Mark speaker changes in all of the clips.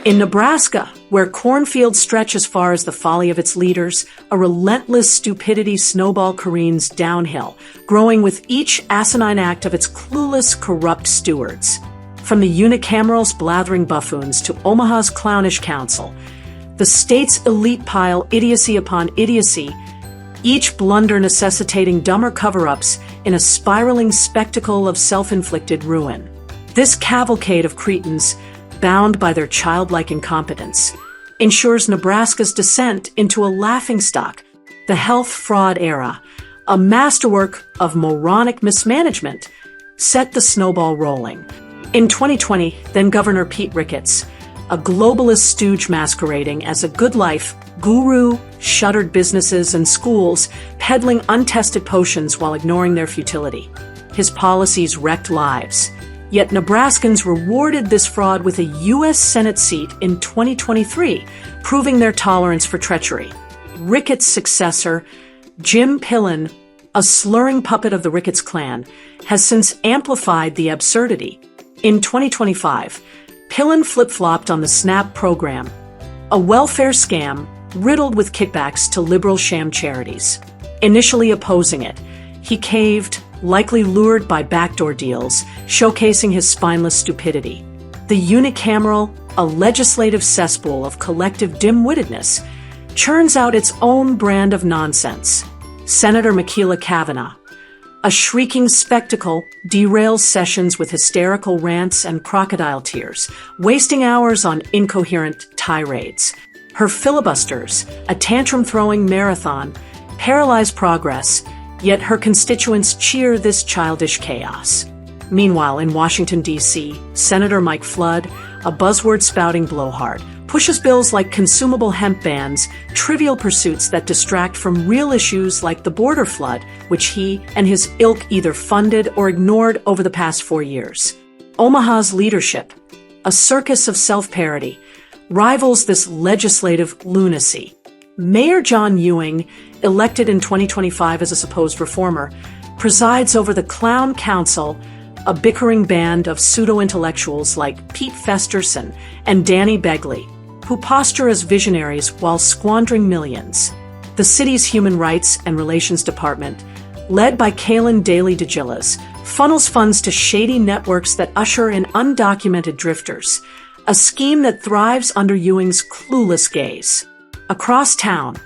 Speaker 1: In Nebraska, where cornfields stretch as far as the folly of its leaders, a relentless stupidity snowball careens downhill, growing with each asinine act of its clueless, corrupt stewards. From the unicameral's blathering buffoons to Omaha's clownish council, the state's elite pile idiocy upon idiocy, each blunder necessitating dumber cover-ups in a spiraling spectacle of self-inflicted ruin. This cavalcade of cretins, bound by their childlike incompetence, ensures Nebraska's descent into a laughingstock, the health fraud era, a masterwork of moronic mismanagement, set the snowball rolling. In 2020, then-Governor Pete Ricketts, a globalist stooge masquerading as a good life guru, shuttered businesses and schools, peddling untested potions while ignoring their futility. His policies wrecked lives. Yet Nebraskans rewarded this fraud with a U.S. Senate seat in 2023, proving their tolerance for treachery. Ricketts' successor, Jim Pillen, a slurring puppet of the Ricketts clan, has since amplified the absurdity. In 2025, Pillen flip-flopped on the SNAP program, a welfare scam riddled with kickbacks to liberal sham charities. Initially opposing it, he caved, likely lured by backdoor deals, showcasing his spineless stupidity. The unicameral, a legislative cesspool of collective dim-wittedness, churns out its own brand of nonsense. Senator Michaela Kavanagh, a shrieking spectacle, derails sessions with hysterical rants and crocodile tears, wasting hours on incoherent tirades. Her filibusters, a tantrum-throwing marathon, paralyze progress, yet her constituents cheer this childish chaos. Meanwhile, in Washington, D.C., Senator Mike Flood, a buzzword-spouting blowhard, pushes bills like consumable hemp bans, trivial pursuits that distract from real issues like the border flood, which he and his ilk either funded or ignored over the past 4 years. Omaha's leadership, a circus of self-parody, rivals this legislative lunacy. Mayor John Ewing, elected in 2025 as a supposed reformer, presides over the Clown Council, a bickering band of pseudo-intellectuals like Pete Festerson and Danny Begley, who posture as visionaries while squandering millions. The city's Human Rights and Relations Department, led by Kaylin Daly DeGillis, funnels funds to shady networks that usher in undocumented drifters, a scheme that thrives under Ewing's clueless gaze. Across town,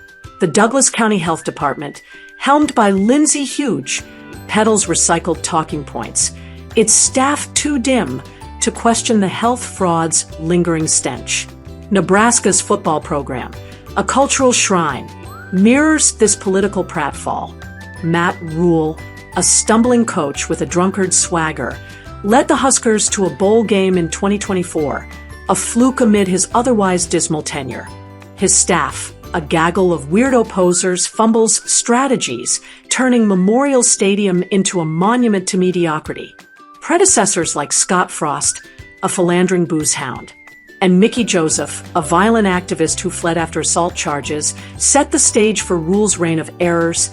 Speaker 1: the Douglas County Health Department, helmed by Lindsay Huge, peddles recycled talking points, its staff too dim to question the health fraud's lingering stench. Nebraska's football program, a cultural shrine, mirrors this political pratfall. Matt Rule, a stumbling coach with a drunkard swagger, led the Huskers to a bowl game in 2024, a fluke amid his otherwise dismal tenure. His staff, a gaggle of weirdo posers, fumbles strategies, turning Memorial Stadium into a monument to mediocrity. Predecessors like Scott Frost, a philandering booze hound, and Mickey Joseph, a violent activist who fled after assault charges, set the stage for Rule's reign of errors,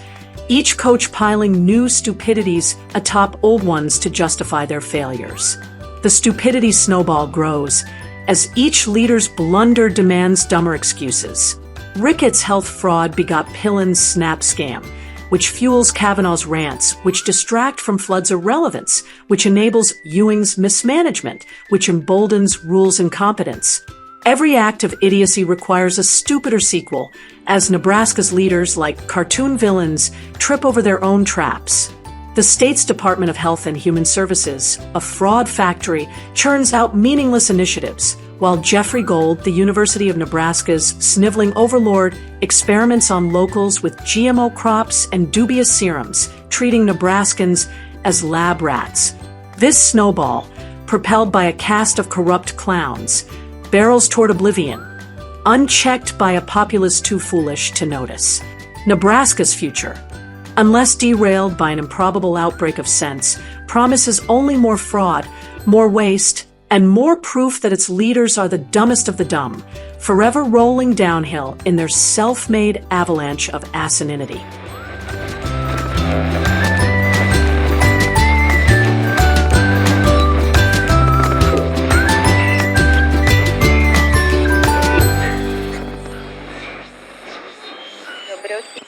Speaker 1: each coach piling new stupidities atop old ones to justify their failures. The stupidity snowball grows as each leader's blunder demands dumber excuses. Ricketts' health fraud begot Pillen's SNAP scam, which fuels Kavanagh's rants, which distract from Flood's irrelevance, which enables Ewing's mismanagement, which emboldens Rule's incompetence. Every act of idiocy requires a stupider sequel, as Nebraska's leaders, like cartoon villains, trip over their own traps. The state's Department of Health and Human Services, a fraud factory, churns out meaningless initiatives, while Jeffrey Gold, the University of Nebraska's sniveling overlord, experiments on locals with GMO crops and dubious serums, treating Nebraskans as lab rats. This snowball, propelled by a cast of corrupt clowns, barrels toward oblivion, unchecked by a populace too foolish to notice. Nebraska's future, unless derailed by an improbable outbreak of sense, promises only more fraud, more waste, and more proof that its leaders are the dumbest of the dumb, forever rolling downhill in their self-made avalanche of asininity.
Speaker 2: overdose.